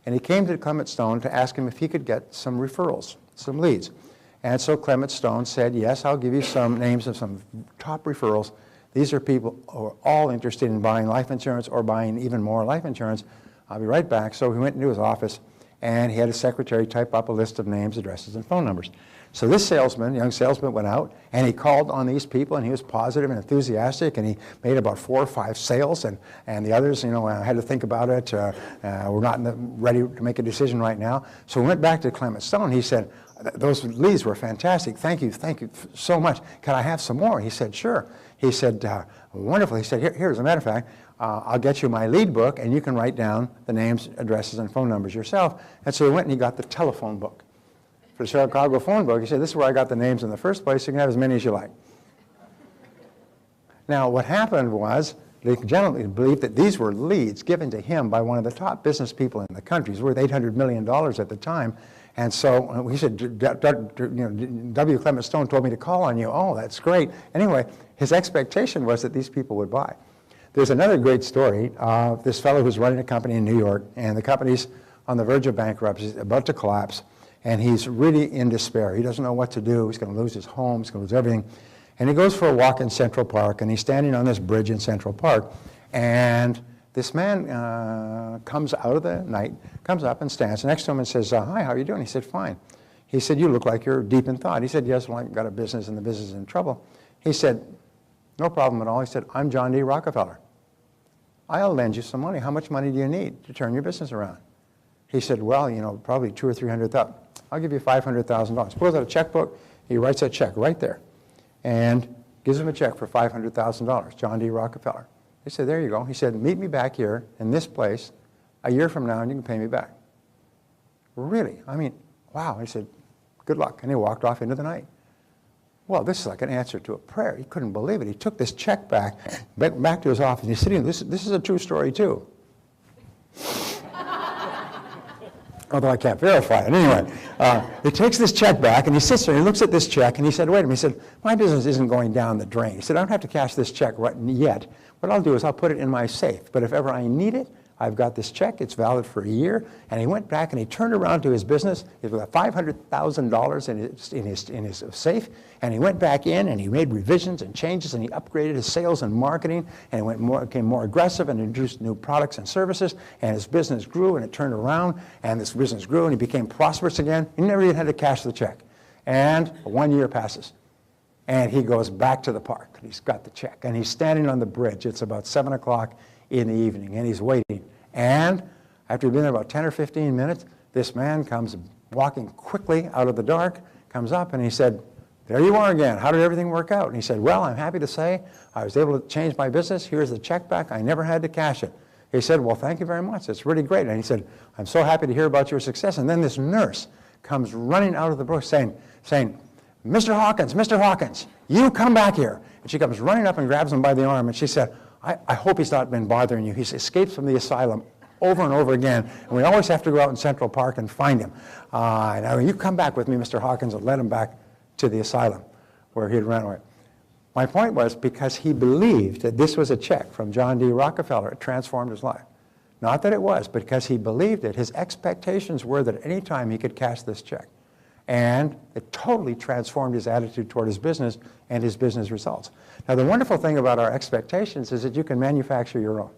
And he came to Clement Stone to ask him if he could get some referrals, some leads. And so Clement Stone said, yes, I'll give you some names of some top referrals. These are people who are all interested in buying life insurance or buying even more life insurance. I'll be right back. So he went into his office, and he had his secretary type up a list of names, addresses, and phone numbers. So this salesman, young salesman, went out, and he called on these people, and he was positive and enthusiastic, and he made about 4 or 5 sales, and the others, had to think about it. We're not ready to make a decision right now. So we went back to Clement Stone. He said, those leads were fantastic. Thank you so much. Can I have some more? He said, sure. He said, wonderful. He said, here, as a matter of fact, I'll get you my lead book, and you can write down the names, addresses, and phone numbers yourself. And so he went and he got the telephone book. For the Chicago phone book, he said, this is where I got the names in the first place. You can have as many as you like. Now, what happened was, the gentleman believed that these were leads given to him by one of the top business people in the country. He was worth $800 million at the time. And so he said, W. Clement Stone told me to call on you. Oh, that's great. Anyway, his expectation was that these people would buy. There's another great story of this fellow who's running a company in New York, and the company's on the verge of bankruptcy, about to collapse, and he's really in despair. He doesn't know what to do. He's going to lose his home. He's going to lose everything. And he goes for a walk in Central Park, and he's standing on this bridge in Central Park, and this man comes out of the night, comes up and stands next to him and says, hi, how are you doing? He said, fine. He said, you look like you're deep in thought. He said, yes, well, I've got a business, and the business is in trouble. He said, no problem at all. He said, I'm John D. Rockefeller. I'll lend you some money. How much money do you need to turn your business around? He said, well, probably $200,000 or $300,000. I'll give you $500,000. Pulls out a checkbook. He writes that check right there and gives him a check for $500,000, John D. Rockefeller. He said, there you go. He said, meet me back here in this place a year from now, and you can pay me back. Really? I mean, wow. He said, good luck. And he walked off into the night. Well, this is like an answer to a prayer. He couldn't believe it. He took this check back, went back to his office, and he's sitting there. This is a true story, too. Although I can't verify it. Anyway, he takes this check back, and he sits there, and he looks at this check, and he said, wait a minute. He said, my business isn't going down the drain. He said, I don't have to cash this check right yet. What I'll do is I'll put it in my safe. But if ever I need it, I've got this check. It's valid for a year. And he went back and he turned around to his business. He had $500,000 in his safe. And he went back in and he made revisions and changes and he upgraded his sales and marketing. And he became more aggressive and introduced new products and services. And his business grew and it turned around. And this business grew and he became prosperous again. He never even had to cash the check. And 1 year passes. And he goes back to the park. He's got the check. And he's standing on the bridge. It's about 7 o'clock in the evening. And he's waiting. And after he'd been there about 10 or 15 minutes, this man comes walking quickly out of the dark, comes up, and he said, there you are again. How did everything work out? And he said, well, I'm happy to say I was able to change my business. Here's the check back. I never had to cash it. He said, well, thank you very much. It's really great. And he said, I'm so happy to hear about your success. And then this nurse comes running out of the bush saying, Mr. Hawkins, you come back here. And she comes running up and grabs him by the arm, and she said, I hope he's not been bothering you. He's escaped from the asylum over and over again, and we always have to go out in Central Park and find him. Now, you come back with me, Mr. Hawkins, and led him back to the asylum where he had run away. My point was because he believed that this was a check from John D. Rockefeller, it transformed his life. Not that it was, but because he believed it, his expectations were that at any time he could cash this check. And it totally transformed his attitude toward his business and his business results. Now, the wonderful thing about our expectations is that you can manufacture your own.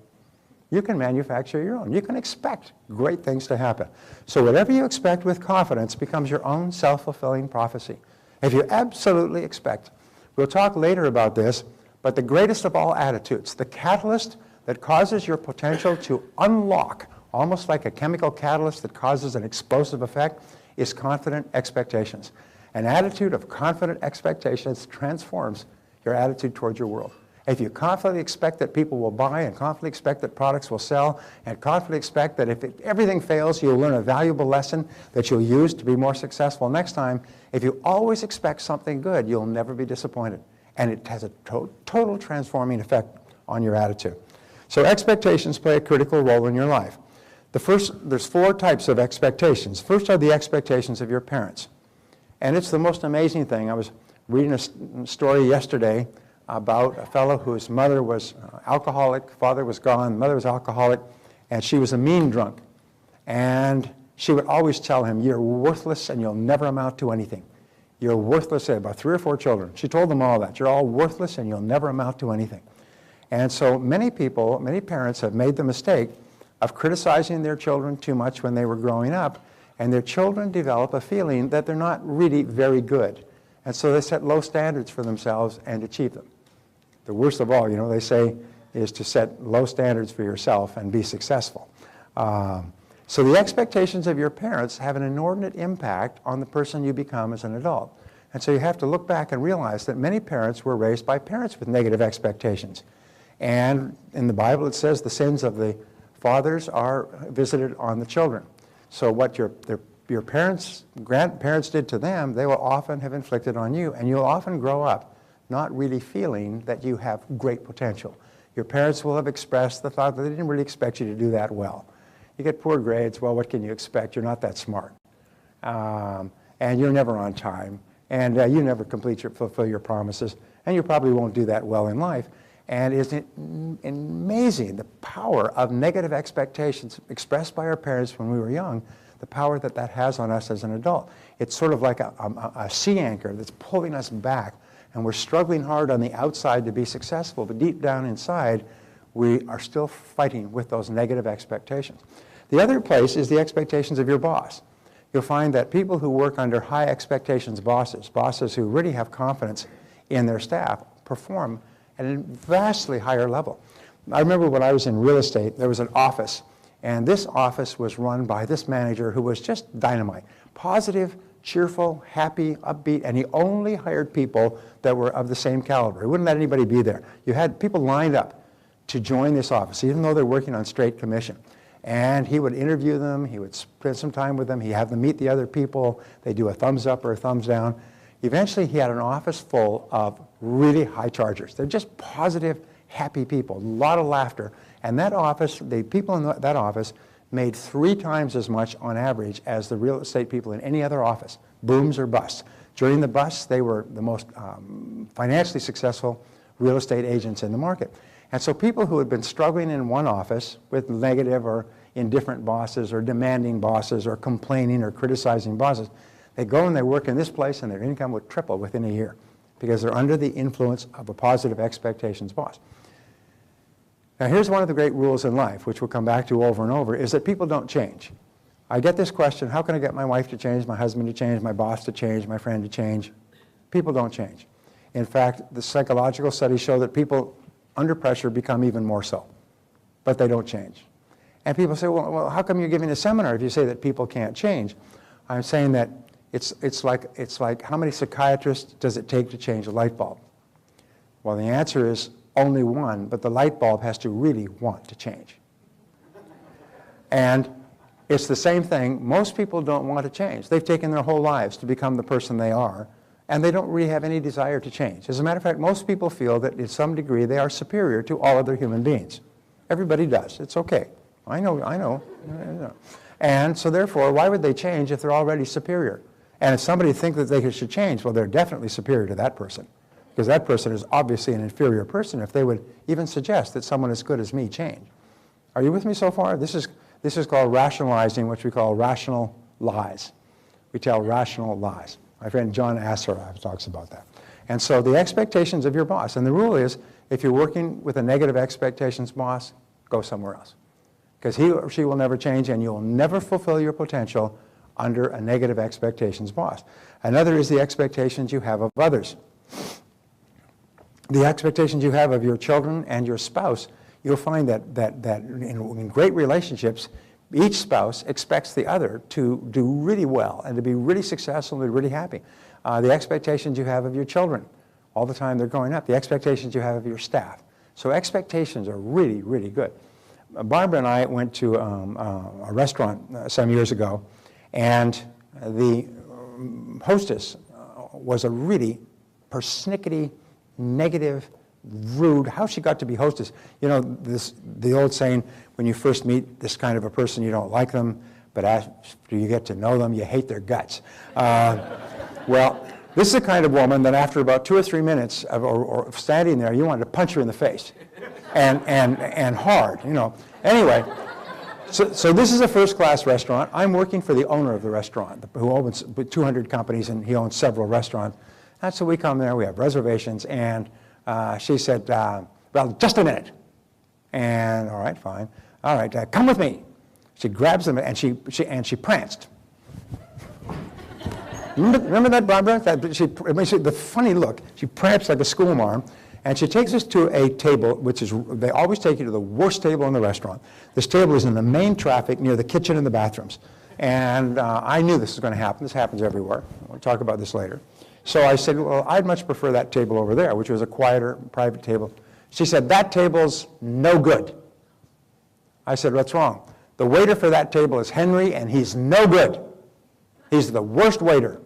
You can manufacture your own. You can expect great things to happen. So whatever you expect with confidence becomes your own self-fulfilling prophecy. If you absolutely expect, we'll talk later about this, but the greatest of all attitudes, the catalyst that causes your potential to unlock, almost like a chemical catalyst that causes an explosive effect, is confident expectations. An attitude of confident expectations transforms your attitude towards your world. If you confidently expect that people will buy and confidently expect that products will sell and confidently expect that if everything fails, you'll learn a valuable lesson that you'll use to be more successful next time, if you always expect something good, you'll never be disappointed. And it has a total transforming effect on your attitude. So expectations play a critical role in your life. There's 4 types of expectations. First are the expectations of your parents. And it's the most amazing thing. I was reading a story yesterday about a fellow whose mother was alcoholic, father was gone, mother was alcoholic, and she was a mean drunk. And she would always tell him, you're worthless and you'll never amount to anything. You're worthless. About 3 or 4 children. She told them all that. You're all worthless and you'll never amount to anything. And so many people, many parents have made the mistake of criticizing their children too much when they were growing up, and their children develop a feeling that they're not really very good. And so they set low standards for themselves and achieve them. The worst of all, they say, is to set low standards for yourself and be successful. So the expectations of your parents have an inordinate impact on the person you become as an adult. And so you have to look back and realize that many parents were raised by parents with negative expectations. And in the Bible it says the sins of the fathers are visited on the children. So what your parents, grandparents did to them, they will often have inflicted on you. And you'll often grow up not really feeling that you have great potential. Your parents will have expressed the thought that they didn't really expect you to do that well. You get poor grades, well, what can you expect? You're not that smart. And you're never on time. And you never fulfill your promises. And you probably won't do that well in life. And isn't it amazing the power of negative expectations expressed by our parents when we were young, the power that that has on us as an adult. It's sort of like a sea anchor that's pulling us back, and we're struggling hard on the outside to be successful, but deep down inside, we are still fighting with those negative expectations. The other place is the expectations of your boss. You'll find that people who work under high expectations bosses who really have confidence in their staff, perform at a vastly higher level. I remember when I was in real estate, there was an office, and this office was run by this manager who was just dynamite. Positive, cheerful, happy, upbeat, and he only hired people that were of the same caliber. He wouldn't let anybody be there. You had people lined up to join this office, even though they're working on straight commission. And he would interview them, he would spend some time with them, he'd have them meet the other people, they do a thumbs up or a thumbs down. Eventually, he had an office full of really high chargers. They're just positive, happy people, a lot of laughter. And that office, the people in that office made 3 times as much on average as the real estate people in any other office, booms or busts. During the busts, they were the most financially successful real estate agents in the market. And so people who had been struggling in one office with negative or indifferent bosses or demanding bosses or complaining or criticizing bosses, they go and they work in this place and their income would triple within a year because they're under the influence of a positive expectations boss. Now here's one of the great rules in life, which we'll come back to over and over, is that people don't change. I get this question, how can I get my wife to change, my husband to change, my boss to change, my friend to change? People don't change. In fact, the psychological studies show that people under pressure become even more so, but they don't change. And people say, well, how come you're giving a seminar if you say that people can't change? I'm saying that it's like how many psychiatrists does it take to change a light bulb? Well, the answer is only one, but the light bulb has to really want to change. And it's the same thing. Most people don't want to change. They've taken their whole lives to become the person they are, and they don't really have any desire to change. As a matter of fact, most people feel that in some degree they are superior to all other human beings. Everybody does. It's okay. I know. And so therefore, why would they change if they're already superior? And if somebody thinks that they should change, well, they're definitely superior to that person, because that person is obviously an inferior person if they would even suggest that someone as good as me change. Are you with me so far? This is called rationalizing, which we call rational lies. We tell rational lies. My friend John Asser talks about that. And so the expectations of your boss, and the rule is, if you're working with a negative expectations boss, go somewhere else. Because he or she will never change, and you'll never fulfill your potential under a negative expectations boss. Another is the expectations you have of others. The expectations you have of your children and your spouse, you'll find that in great relationships, each spouse expects the other to do really well and to be really successful and be really happy. The expectations you have of your children all the time they're growing up, the expectations you have of your staff. So expectations are really, really good. Barbara and I went to a restaurant some years ago, and the hostess was a really persnickety, negative, rude. How she got to be hostess? You know, the old saying, when you first meet this kind of a person, you don't like them, but after you get to know them, you hate their guts. Well, this is the kind of woman that after about 2 or 3 minutes of standing there, you wanted to punch her in the face, and hard, you know. Anyway, So this is a first-class restaurant. I'm working for the owner of the restaurant, who owns 200 companies, and he owns several restaurants. And so we come there, we have reservations, and she said, well, just a minute. And all right, fine. All right, come with me. She grabs them, and she pranced. Remember that, Barbara? The funny look. She pranced like a schoolmarm. And she takes us to a table, which is, they always take you to the worst table in the restaurant. This table is in the main traffic near the kitchen and the bathrooms. And I knew this was going to happen. This happens everywhere. We'll talk about this later. So I said, well, I'd much prefer that table over there, which was a quieter, private table. She said, that table's no good. I said, what's wrong? The waiter for that table is Henry, and he's no good. He's the worst waiter.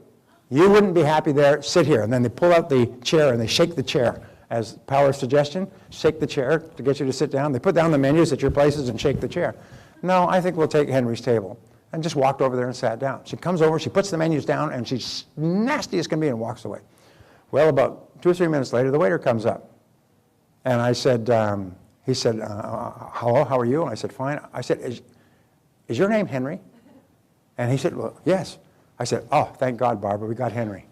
You wouldn't be happy there. Sit here. And then they pull out the chair, and they shake the chair. As power of suggestion, shake the chair to get you to sit down. They put down the menus at your places and shake the chair. No, I think we'll take Henry's table. And just walked over there and sat down. She comes over, she puts the menus down, and she's nasty as can be and walks away. Well, about 2 or 3 minutes later, the waiter comes up. And I said, he said, hello, how are you? And I said, fine. I said, is your name Henry? And he said, well, yes. I said, oh, thank God, Barbara, we got Henry.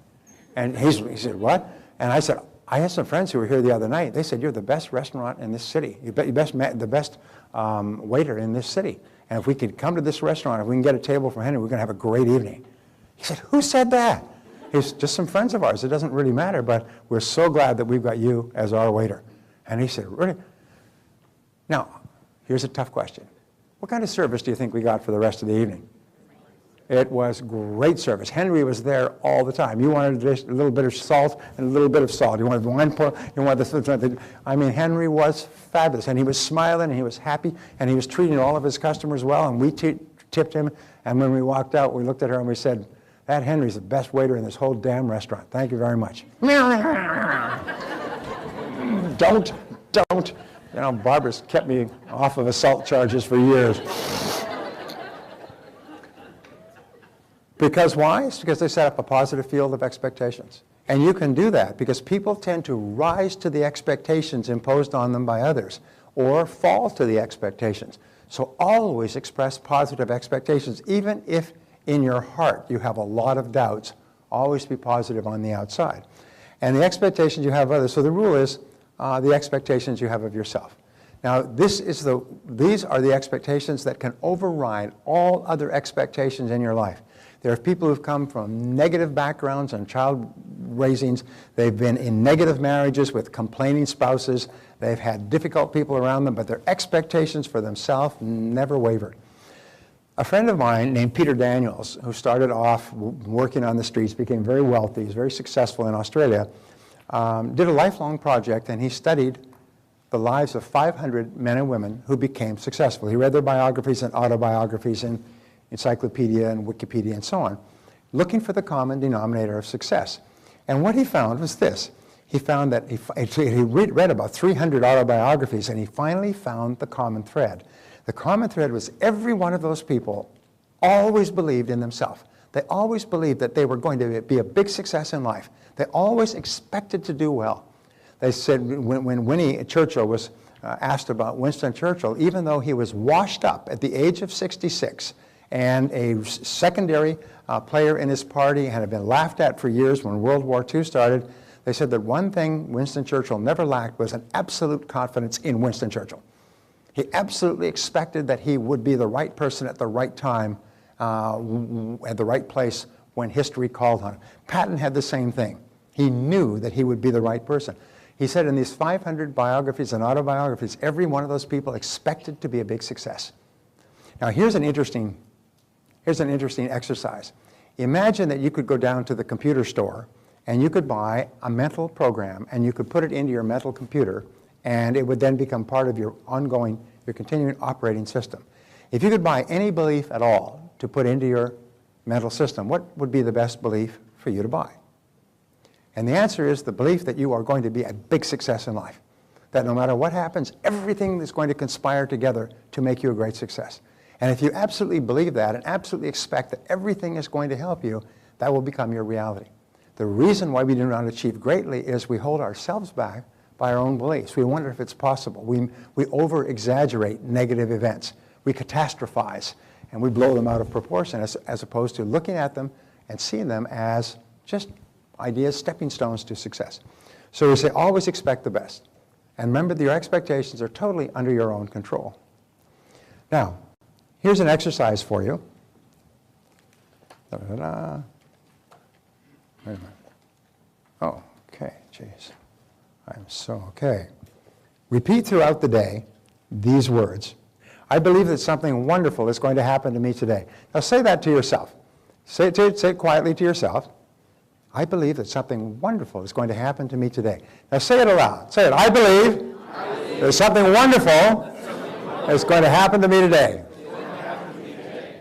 And he said, what? And I said, I had some friends who were here the other night. They said, you're the best restaurant in this city. You're the best waiter in this city. And if we could come to this restaurant, if we can get a table for Henry, we're going to have a great evening. He said, who said that? He's just some friends of ours. It doesn't really matter, but we're so glad that we've got you as our waiter. And he said, really? Now, here's a tough question. What kind of service do you think we got for the rest of the evening? It was great service. Henry was there all the time. You wanted a little bit of salt and a little bit of salt. You wanted wine, you wanted this. I mean, Henry was fabulous, and he was smiling, and he was happy, and he was treating all of his customers well, and we tipped him. And when we walked out, we looked at her and we said, that Henry's the best waiter in this whole damn restaurant. Thank you very much. Don't. You know, Barbara's kept me off of assault charges for years. Because why? It's because they set up a positive field of expectations. And you can do that because people tend to rise to the expectations imposed on them by others or fall to the expectations. So always express positive expectations. Even if in your heart you have a lot of doubts, always be positive on the outside. And the expectations you have of others, so the rule is the expectations you have of yourself. Now, these are the expectations that can override all other expectations in your life. There are people who've come from negative backgrounds and child raisings. They've been in negative marriages with complaining spouses. They've had difficult people around them, but their expectations for themselves never wavered. A friend of mine named Peter Daniels, who started off working on the streets, became very wealthy, he's very successful in Australia, did a lifelong project, and he studied the lives of 500 men and women who became successful. He read their biographies and autobiographies and encyclopedia and Wikipedia and so on, looking for the common denominator of success. And what he found was this. He found that he read about 300 autobiographies, and he finally found the common thread. The common thread was every one of those people always believed in themselves. They always believed that they were going to be a big success in life. They always expected to do well. They said when Winnie Churchill was asked about Winston Churchill, even though he was washed up at the age of 66, and a secondary player in his party and had been laughed at for years when World War II started, they said that one thing Winston Churchill never lacked was an absolute confidence in Winston Churchill. He absolutely expected that he would be the right person at the right time, at the right place when history called on him. Patton had the same thing. He knew that he would be the right person. He said in these 500 biographies and autobiographies, every one of those people expected to be a big success. Now here's an interesting exercise. Imagine that you could go down to the computer store and you could buy a mental program and you could put it into your mental computer, and it would then become part of your continuing operating system. If you could buy any belief at all to put into your mental system, what would be the best belief for you to buy? And the answer is the belief that you are going to be a big success in life. That no matter what happens, everything is going to conspire together to make you a great success. And if you absolutely believe that and absolutely expect that everything is going to help you, that will become your reality. The reason why we do not achieve greatly is we hold ourselves back by our own beliefs. We wonder if it's possible. We over-exaggerate negative events. we catastrophize and we blow them out of proportion as opposed to looking at them and seeing them as just ideas, stepping stones to success. So we say always expect the best. And remember that your expectations are totally under your own control. Now, here's an exercise for you. Da-da-da. Wait a minute. Oh, okay, jeez. I'm so okay. Repeat throughout the day these words. I believe that something wonderful is going to happen to me today. Now say that to yourself. Say it quietly to yourself. I believe that something wonderful is going to happen to me today. Now say it aloud. Say it. I believe there's something wonderful is going to happen to me today.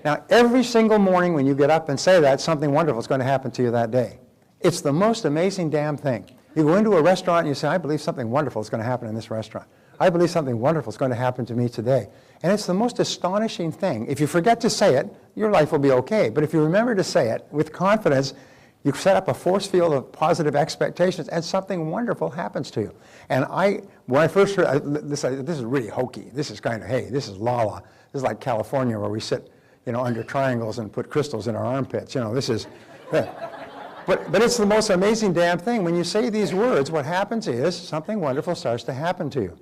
Now every single morning when you get up and say that, something wonderful is going to happen to you that day. It's the most amazing damn thing. You go into a restaurant and you say, I believe something wonderful is going to happen in this restaurant. I believe something wonderful is going to happen to me today. And it's the most astonishing thing. If you forget to say it, your life will be okay. But if you remember to say it with confidence, you set up a force field of positive expectations and something wonderful happens to you. And when I first heard, this is really hokey. This is kind of, hey, this is la-la. This is like California where we sit, under triangles and put crystals in our armpits. This is, but it's the most amazing damn thing. When you say these words, what happens is something wonderful starts to happen to you.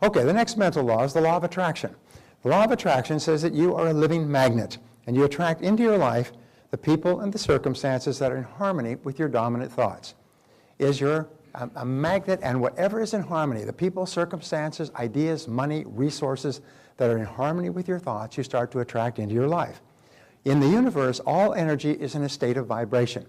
Okay, the next mental law is the law of attraction. The law of attraction says that you are a living magnet, and you attract into your life the people and the circumstances that are in harmony with your dominant thoughts. You're a magnet, and whatever is in harmony, the people, circumstances, ideas, money, resources that are in harmony with your thoughts, you start to attract into your life. In the universe, all energy is in a state of vibration,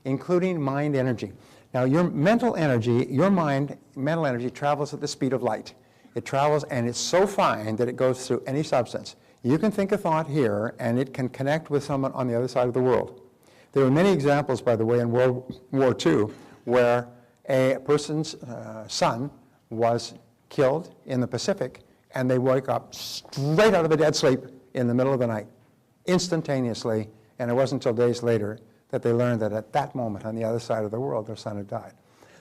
including mind energy. Now, your mental energy, mental energy travels at the speed of light. It travels, and it's so fine that it goes through any substance. You can think a thought here, and it can connect with someone on the other side of the world. There are many examples, by the way, in World War II, where a person's son was killed in the Pacific, and they woke up straight out of a dead sleep in the middle of the night, instantaneously, and it wasn't until days later that they learned that at that moment on the other side of the world, their son had died.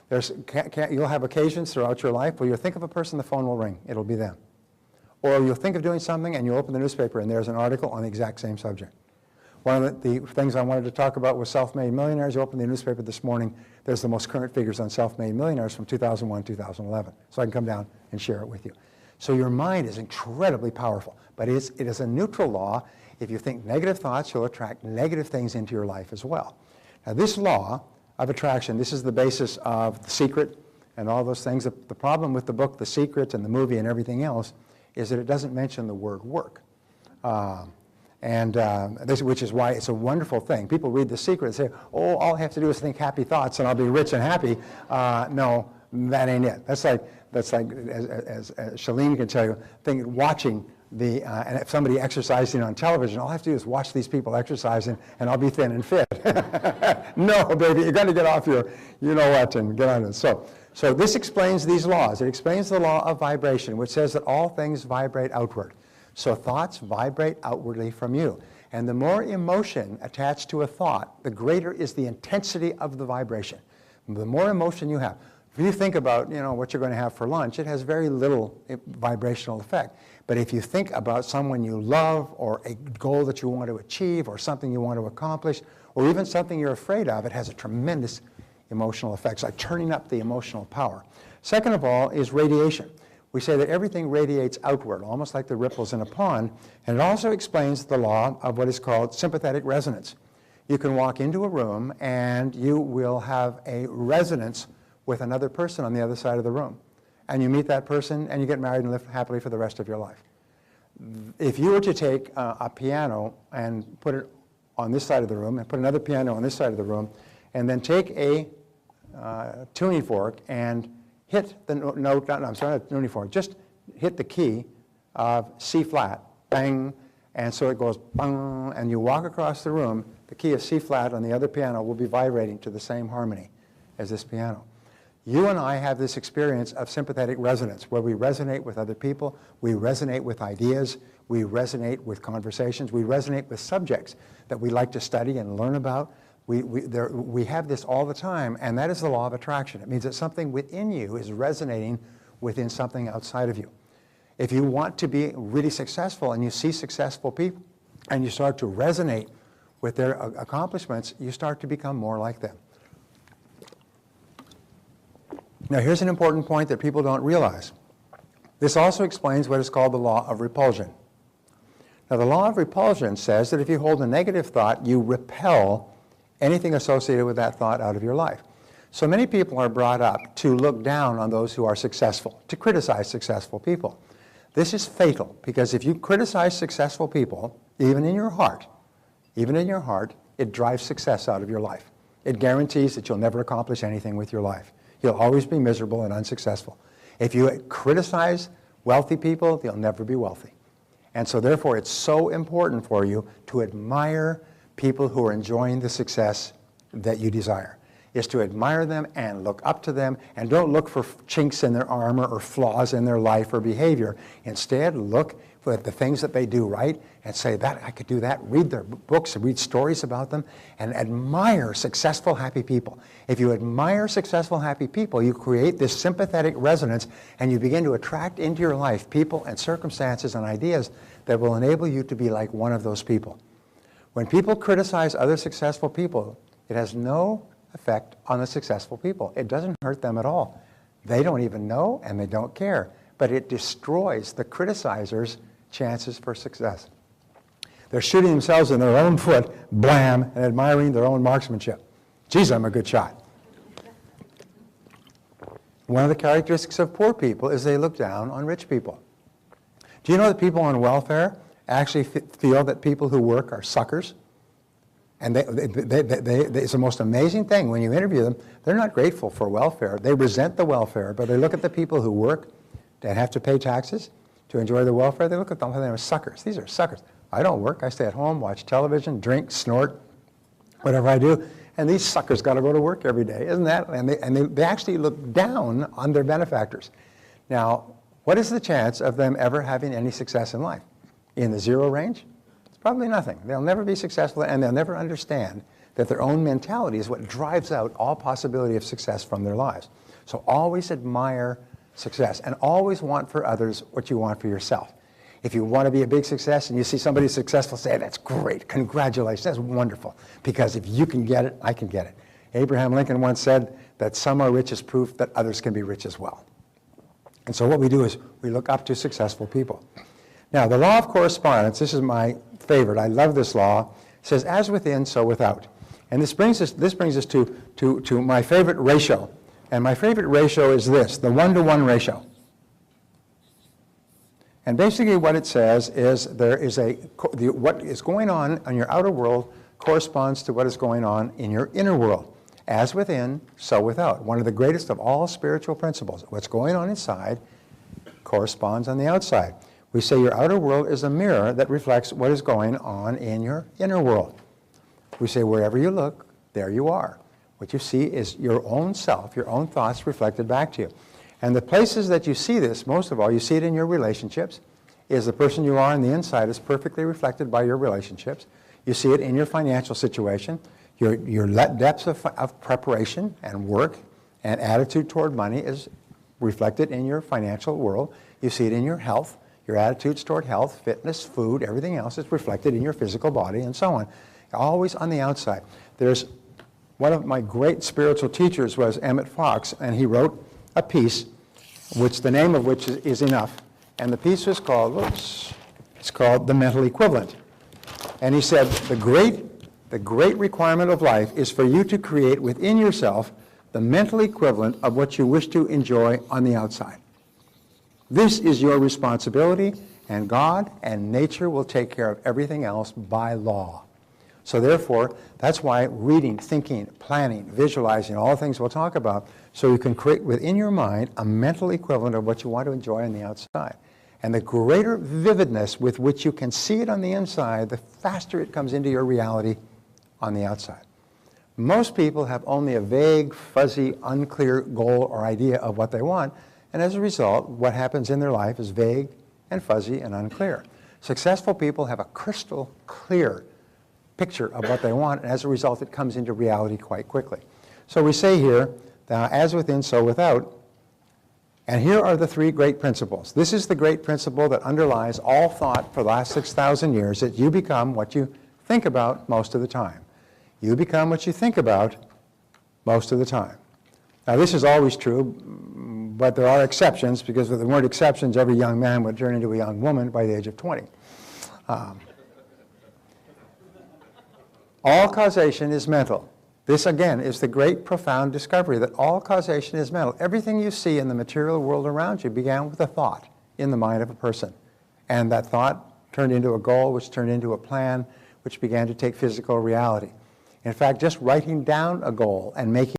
You'll have occasions throughout your life where you'll think of a person, the phone will ring. It'll be them. Or you'll think of doing something and you'll open the newspaper and there's an article on the exact same subject. One of the things I wanted to talk about was self-made millionaires. You open the newspaper this morning, there's the most current figures on self-made millionaires from 2001, 2011. So I can come down and share it with you. So your mind is incredibly powerful, but it is a neutral law. If you think negative thoughts, you'll attract negative things into your life as well. Now this law of attraction, this is the basis of The Secret and all those things. The problem with the book The Secret and the movie and everything else is that it doesn't mention the word work. Which is why it's a wonderful thing. People read The Secret and say, oh, all I have to do is think happy thoughts and I'll be rich and happy. No, that ain't it. That's like as Shalene can tell you, watching and if somebody exercising on television, all I have to do is watch these people exercising and I'll be thin and fit. No, baby, you're going to get off your you-know-what and get on it. So this explains these laws. It explains the law of vibration, which says that all things vibrate outward. So thoughts vibrate outwardly from you. And the more emotion attached to a thought, the greater is the intensity of the vibration. The more emotion you have. If you think about what you're going to have for lunch, it has very little vibrational effect. But if you think about someone you love or a goal that you want to achieve or something you want to accomplish or even something you're afraid of, it has a tremendous emotional effect. It's like turning up the emotional power. Second of all is radiation. We say that everything radiates outward, almost like the ripples in a pond, and it also explains the law of what is called sympathetic resonance. You can walk into a room and you will have a resonance with another person on the other side of the room. And you meet that person and you get married and live happily for the rest of your life. If you were to take a piano and put it on this side of the room and put another piano on this side of the room and then take a tuning fork and hit the note, not tuning fork, just hit the key of C flat, bang, and so it goes bang, and you walk across the room, the key of C flat on the other piano will be vibrating to the same harmony as this piano. You and I have this experience of sympathetic resonance where we resonate with other people, we resonate with ideas, we resonate with conversations, we resonate with subjects that we like to study and learn about. We have this all the time, and that is the law of attraction. It means that something within you is resonating within something outside of you. If you want to be really successful and you see successful people and you start to resonate with their accomplishments, you start to become more like them. Now, here's an important point that people don't realize. This also explains what is called the law of repulsion. Now, the law of repulsion says that if you hold a negative thought, you repel anything associated with that thought out of your life. So many people are brought up to look down on those who are successful, to criticize successful people. This is fatal, because if you criticize successful people, even in your heart, it drives success out of your life. It guarantees that you'll never accomplish anything with your life. You'll always be miserable and unsuccessful. If you criticize wealthy people, they'll never be wealthy. And so therefore, it's so important for you to admire people who are enjoying the success that you desire, is to admire them and look up to them, and don't look for chinks in their armor or flaws in their life or behavior. Instead, look at the things that they do right and say, that I could do that. Read their books, read stories about them, and admire successful, happy people. If you admire successful, happy people, you create this sympathetic resonance, and you begin to attract into your life people and circumstances and ideas that will enable you to be like one of those people. When people criticize other successful people, it has no effect on the successful people. It doesn't hurt them at all. They don't even know, and they don't care. But it destroys the criticizer's chances for success. They're shooting themselves in their own foot, blam, and admiring their own marksmanship. Geez, I'm a good shot. One of the characteristics of poor people is they look down on rich people. Do you know that people on welfare actually feel that people who work are suckers? And it's the most amazing thing. When you interview them, they're not grateful for welfare. They resent the welfare, but they look at the people who work and have to pay taxes to enjoy the welfare. They look at them as suckers. These are suckers. I don't work. I stay at home, watch television, drink, snort, whatever I do. And these suckers got to go to work every day, isn't that? And they actually look down on their benefactors. Now, what is the chance of them ever having any success in life? In the zero range? It's probably nothing. They'll never be successful, and they'll never understand that their own mentality is what drives out all possibility of success from their lives. So always admire success, and always want for others what you want for yourself. If you want to be a big success and you see somebody successful, say, that's great, congratulations, that's wonderful, because if you can get it, I can get it. Abraham Lincoln once said that some are rich as proof that others can be rich as well. And so what we do is we look up to successful people. Now, the law of correspondence, this is my favorite, I love this law, says, as within, so without. And this brings us to my favorite ratio. And my favorite ratio is this, the 1-to-1 ratio. And basically what it says is what is going on in your outer world corresponds to what is going on in your inner world. As within, so without. One of the greatest of all spiritual principles. What's going on inside corresponds on the outside. We say your outer world is a mirror that reflects what is going on in your inner world. We say wherever you look, there you are. What you see is your own self, your own thoughts reflected back to you. And the places that you see this, most of all, you see it in your relationships. Is the person you are on the inside is perfectly reflected by your relationships. You see it in your financial situation. Your depths of preparation and work and attitude toward money is reflected in your financial world. You see it in your health. Your attitudes toward health, fitness, food, everything else is reflected in your physical body and so on. Always on the outside. There's one of my great spiritual teachers was Emmett Fox, and he wrote a piece, which the name of which is Enough. And the piece was called, it's called The Mental Equivalent. And he said, the great requirement of life is for you to create within yourself the mental equivalent of what you wish to enjoy on the outside. This is your responsibility, and God and nature will take care of everything else by law. So therefore, that's why reading, thinking, planning, visualizing, all the things we'll talk about, so you can create within your mind a mental equivalent of what you want to enjoy on the outside. And the greater vividness with which you can see it on the inside, the faster it comes into your reality on the outside. Most people have only a vague, fuzzy, unclear goal or idea of what they want, and as a result, what happens in their life is vague and fuzzy and unclear. Successful people have a crystal clear picture of what they want, and as a result, it comes into reality quite quickly. So we say here, as within, so without. And here are the three great principles. This is the great principle that underlies all thought for the last 6,000 years, that you become what you think about most of the time. You become what you think about most of the time. Now, this is always true, but there are exceptions, because if there weren't exceptions, every young man would turn into a young woman by the age of 20. All causation is mental. This, again, is the great, profound discovery that all causation is mental. Everything you see in the material world around you began with a thought in the mind of a person. And that thought turned into a goal, which turned into a plan, which began to take physical reality. In fact, just writing down a goal and making